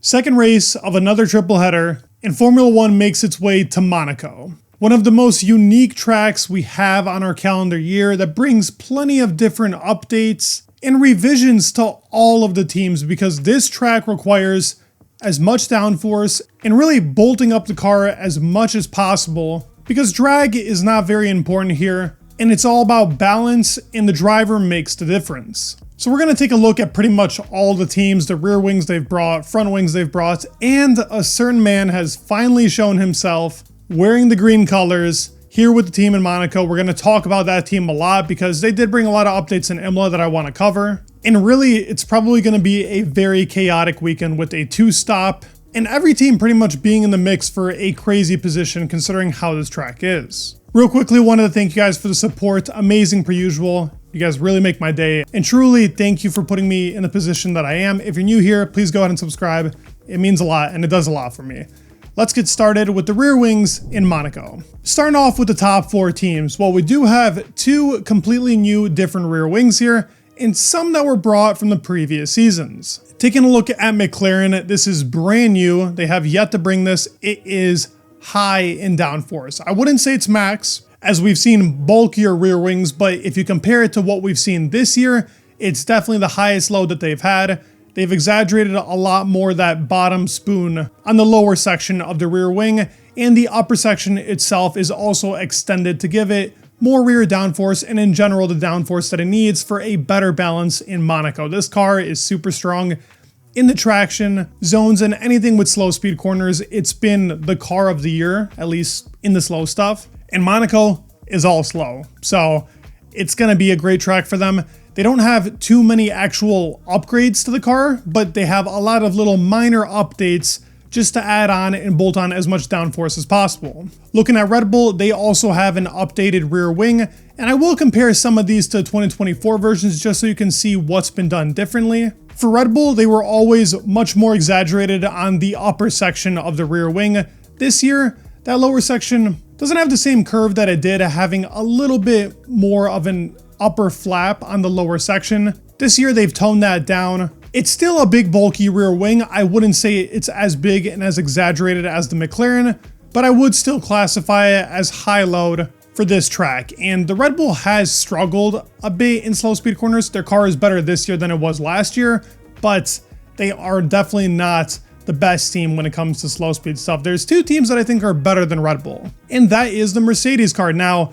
Second race of another triple header, and Formula One makes its way to Monaco. One of the most unique tracks we have on our calendar year that brings plenty of different updates and revisions to all of the teams, because this track requires as much downforce and really bolting up the car as much as possible, because drag is not very important here and it's all about balance, and the driver makes the difference. So we're going to take a look at pretty much all the teams, the rear wings they've brought, front wings they've brought, and a certain man has finally shown himself wearing the green colors here with the team in Monaco. We're going to talk about that team a lot because they did bring a lot of updates in Imola that I want to cover. And really, it's probably going to be a very chaotic weekend with a 2-stop and every team pretty much being in the mix for a crazy position considering how this track is. Real quickly, wanted to thank you guys for the support. Amazing per usual. You guys really make my day. And truly, thank you for putting me in the position that I am. If you're new here, please go ahead and subscribe. It means a lot and it does a lot for me. Let's get started with the rear wings in Monaco. Starting off with the top 4 teams. Well, we do have 2 completely new different rear wings here and some that were brought from the previous seasons. Taking a look at McLaren, this is brand new. They have yet to bring this. It is high in downforce. I wouldn't say it's max, as we've seen bulkier rear wings, but if you compare it to what we've seen this year, it's definitely the highest load that they've had. They've exaggerated a lot more that bottom spoon on the lower section of the rear wing, and the upper section itself is also extended to give it more rear downforce and in general the downforce that it needs for a better balance in Monaco. This car is super strong in the traction zones and anything with slow speed corners. It's been the car of the year, at least in the slow stuff. And Monaco is all slow, so it's going to be a great track for them. They don't have too many actual upgrades to the car, but they have a lot of little minor updates just to add on and bolt on as much downforce as possible. Looking at Red Bull, they also have an updated rear wing, and I will compare some of these to 2024 versions just so you can see what's been done differently. For Red Bull, they were always much more exaggerated on the upper section of the rear wing. This year, that lower section doesn't have the same curve that it did, having a little bit more of an upper flap on the lower section. This year, they've toned that down. It's still a big bulky rear wing. I wouldn't say it's as big and as exaggerated as the McLaren, but I would still classify it as high load for this track. And the Red Bull has struggled a bit in slow speed corners. Their car is better this year than it was last year, but they are definitely not the best team when it comes to slow speed stuff. There's 2 teams that I think are better than Red Bull, and that is the Mercedes car. Now,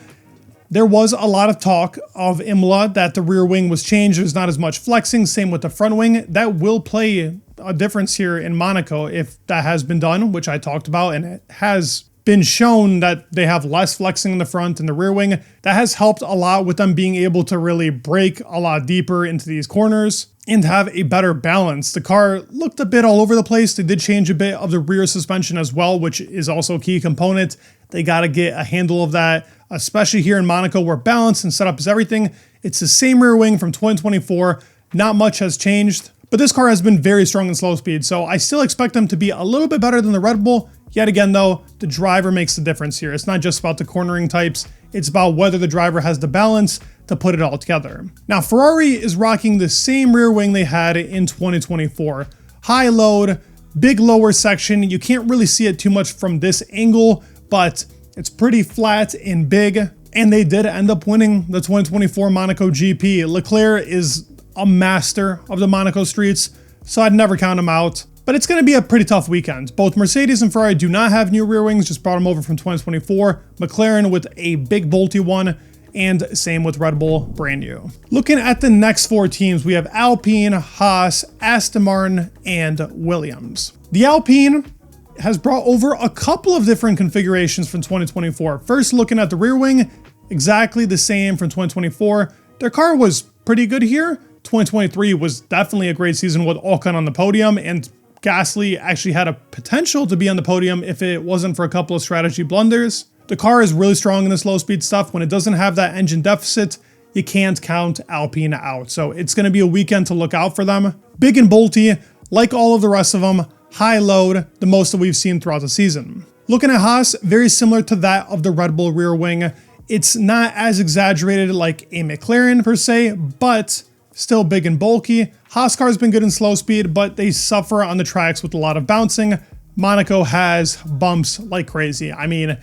there was a lot of talk of Imola that the rear wing was changed. There's not as much flexing, same with the front wing. That will play a difference here in Monaco if that has been done, which I talked about, and it has been shown that they have less flexing in the front and the rear wing. That has helped a lot with them being able to really brake a lot deeper into these corners and have a better balance. The car looked a bit all over the place. They did change a bit of the rear suspension as well, which is also a key component. They got to get a handle of that, especially here in Monaco where balance and setup is everything. It's the same rear wing from 2024. Not much has changed, but this car has been very strong in slow speed, so I still expect them to be a little bit better than the Red Bull. Yet again though, the driver makes the difference here. It's not just about the cornering types, it's about whether the driver has the balance to put it all together. Now, Ferrari is rocking the same rear wing they had in 2024. High load, big lower section. You can't really see it too much from this angle, but it's pretty flat and big. And they did end up winning the 2024 Monaco GP. Leclerc is a master of the Monaco streets, so I'd never count him out. But it's going to be a pretty tough weekend. Both Mercedes and Ferrari do not have new rear wings, just brought them over from 2024. McLaren with a big bolty one, and same with Red Bull, brand new. Looking at the next 4 teams, we have Alpine, Haas, Aston Martin, and Williams. The Alpine has brought over a couple of different configurations from 2024. First, looking at the rear wing, exactly the same from 2024. Their car was pretty good here. 2023 was definitely a great season with Ocon on the podium, and Gasly actually had a potential to be on the podium if it wasn't for a couple of strategy blunders. The car is really strong in the slow speed stuff. When it doesn't have that engine deficit, you can't count Alpine out. So it's going to be a weekend to look out for them. Big and bolty, like all of the rest of them. High load, the most that we've seen throughout the season. Looking at Haas, very similar to that of the Red Bull rear wing. It's not as exaggerated like a McLaren per se, but still big and bulky. Haas car's been good in slow speed, but they suffer on the tracks with a lot of bouncing. Monaco has bumps like crazy. I mean,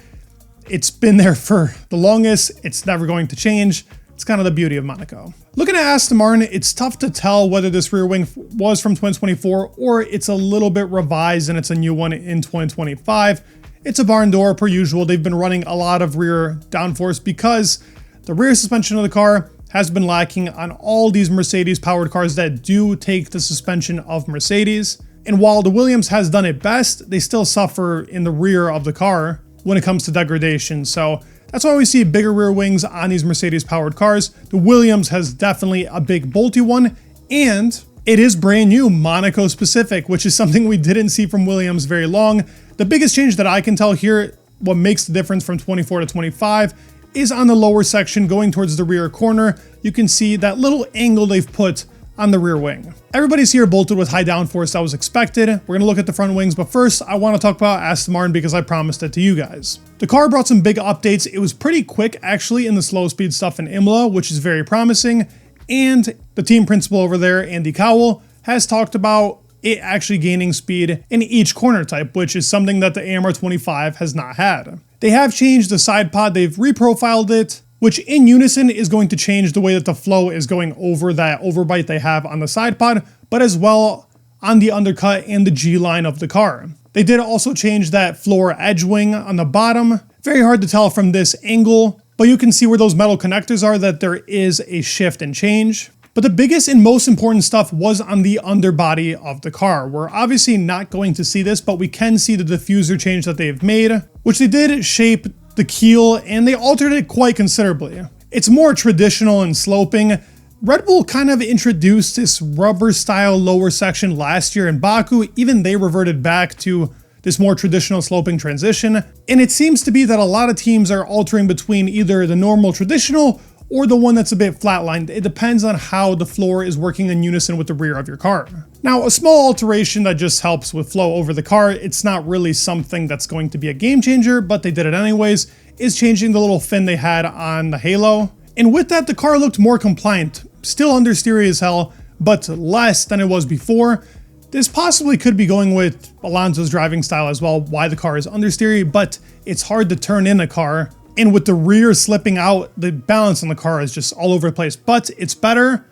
it's been there for the longest. It's never going to change. It's kind of the beauty of Monaco. Looking at Aston Martin, it's tough to tell whether this rear wing was from 2024 or it's a little bit revised and it's a new one in 2025. It's a barn door per usual. They've been running a lot of rear downforce because the rear suspension of the car has been lacking on all these Mercedes powered cars that do take the suspension of Mercedes. And while the Williams has done it best, they still suffer in the rear of the car when it comes to degradation. So that's why we see bigger rear wings on these Mercedes powered cars. The Williams has definitely a big bolty one, and it is brand new Monaco specific, which is something we didn't see from Williams very long. The biggest change that I can tell here, what makes the difference from 24 to 25, is on the lower section going towards the rear corner. You can see that little angle they've put on the rear wing. Everybody's here bolted with high downforce. That was expected. We're gonna look at the front wings, but first I wanna talk about Aston Martin because I promised it to you guys. The car brought some big updates. It was pretty quick actually in the slow speed stuff in Imola, which is very promising. And the team principal over there, Andy Cowell, has talked about it actually gaining speed in each corner type, which is something that the AMR 25 has not had. They have changed the side pod. They've reprofiled it, which in unison is going to change the way that the flow is going over that overbite they have on the side pod, but as well on the undercut and the G line of the car. They did also change that floor edge wing on the bottom. Very hard to tell from this angle, but you can see where those metal connectors are that there is a shift and change. But the biggest and most important stuff was on the underbody of the car. We're obviously not going to see this, but we can see the diffuser change that they've made, which they did shape the keel and they altered it quite considerably. It's more traditional and sloping. Red Bull kind of introduced this rubber style lower section last year in Baku. Even they reverted back to this more traditional sloping transition. And it seems to be that a lot of teams are altering between either the normal traditional or the one that's a bit flatlined. It depends on how the floor is working in unison with the rear of your car. Now, a small alteration that just helps with flow over the car, it's not really something that's going to be a game changer, but they did it anyways, is changing the little fin they had on the halo. And with that, the car looked more compliant, still understeery as hell, but less than it was before. This possibly could be going with Alonso's driving style as well, why the car is understeery, but it's hard to turn in a car. And with the rear slipping out, the balance on the car is just all over the place, but it's better.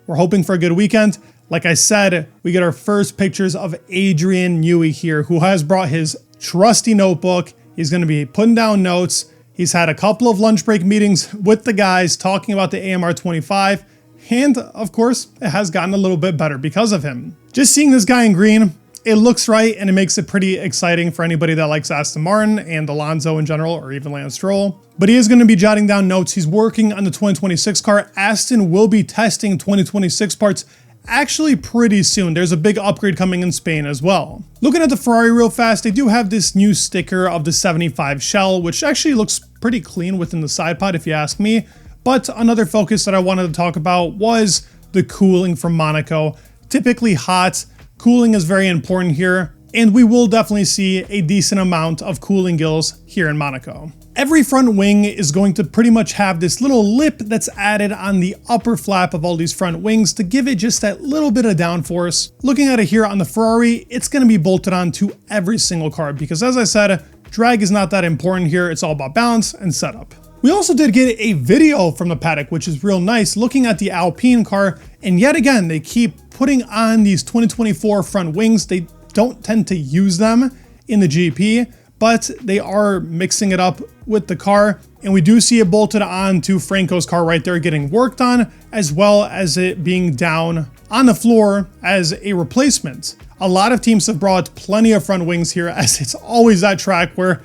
We're hoping for a good weekend. Like I said, we get our first pictures of Adrian Newey here, who has brought his trusty notebook. He's going to be putting down notes. He's had a couple of lunch break meetings with the guys talking about the AMR 25. And of course, it has gotten a little bit better because of him. Just seeing this guy in green, it looks right and it makes it pretty exciting for anybody that likes Aston Martin and Alonso in general, or even Lance Stroll. But he is going to be jotting down notes. He's working on the 2026 car. Aston will be testing 2026 parts actually pretty soon. There's a big upgrade coming in Spain as well. Looking at the Ferrari real fast, they do have this new sticker of the 75 shell, which actually looks pretty clean within the side pod if you ask me. But another focus that I wanted to talk about was the cooling from Monaco. Typically hot, cooling is very important here, and we will definitely see a decent amount of cooling gills here in Monaco. Every front wing is going to pretty much have this little lip that's added on the upper flap of all these front wings to give it just that little bit of downforce. Looking at it here on the Ferrari, it's going to be bolted on to every single car because, as I said, drag is not that important here. It's all about balance and setup. We also did get a video from the paddock, which is real nice, looking at the Alpine car, and yet again, they keep putting on these 2024 front wings. They don't tend to use them in the GP, but they are mixing it up with the car, and we do see it bolted on to Franco's car right there getting worked on, as well as it being down on the floor as a replacement. A lot of teams have brought plenty of front wings here, as it's always that track where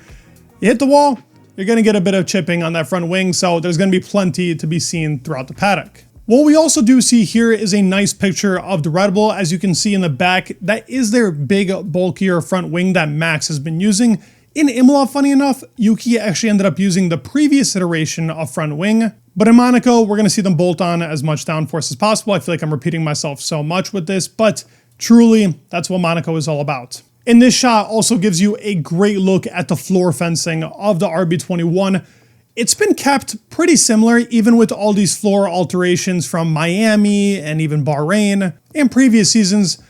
you hit the wall, you're going to get a bit of chipping on that front wing, so there's going to be plenty to be seen throughout the paddock. What we also do see here is a nice picture of the Red Bull. As you can see in the back, that is their big, bulkier front wing that Max has been using. In Imola, funny enough, Yuki actually ended up using the previous iteration of front wing. But in Monaco, we're going to see them bolt on as much downforce as possible. I feel like I'm repeating myself so much with this, but truly, that's what Monaco is all about. And this shot also gives you a great look at the floor fencing of the RB21. it's been kept pretty similar even with all these floor alterations from Miami and even Bahrain and previous seasons.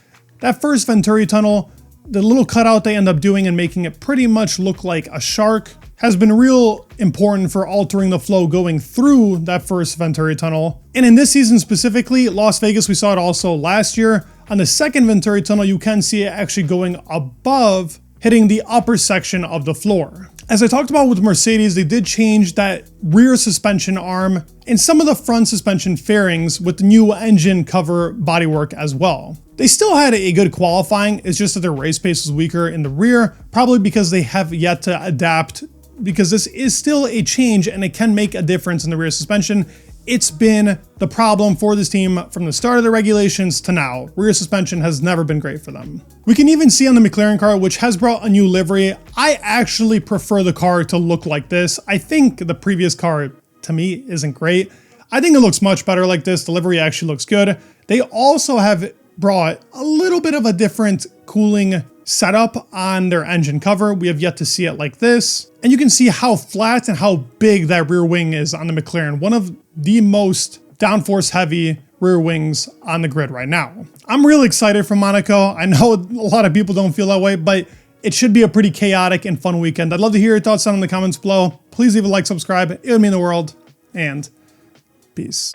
That first Venturi tunnel, the little cutout they end up doing and making it pretty much look like a shark, has been real important for altering the flow going through that first Venturi tunnel. And in this season specifically, Las Vegas, we saw it also last year. On the second Venturi tunnel, you can see it actually going above, hitting the upper section of the floor. As I talked about with Mercedes, they did change that rear suspension arm and some of the front suspension fairings with the new engine cover bodywork as well. They still had a good qualifying, it's just that their race pace was weaker in the rear, probably because they have yet to adapt, because this is still a change and it can make a difference in the rear suspension. It's been the problem for this team from the start of the regulations to now. Rear suspension has never been great for them. We can even see on the McLaren car, which has brought a new livery, I actually prefer the car to look like this. I think the previous car, to me, isn't great. I think it looks much better like this. The livery actually looks good. They also have brought a little bit of a different cooling setup on their engine cover. We have yet to see it like this. And you can see how flat and how big that rear wing is on the McLaren. One of the most downforce heavy rear wings on the grid right now. I'm really excited for Monaco. I know a lot of people don't feel that way, but it should be a pretty chaotic and fun weekend. I'd love to hear your thoughts down in the comments below. Please leave a like, subscribe. It would mean the world, and peace.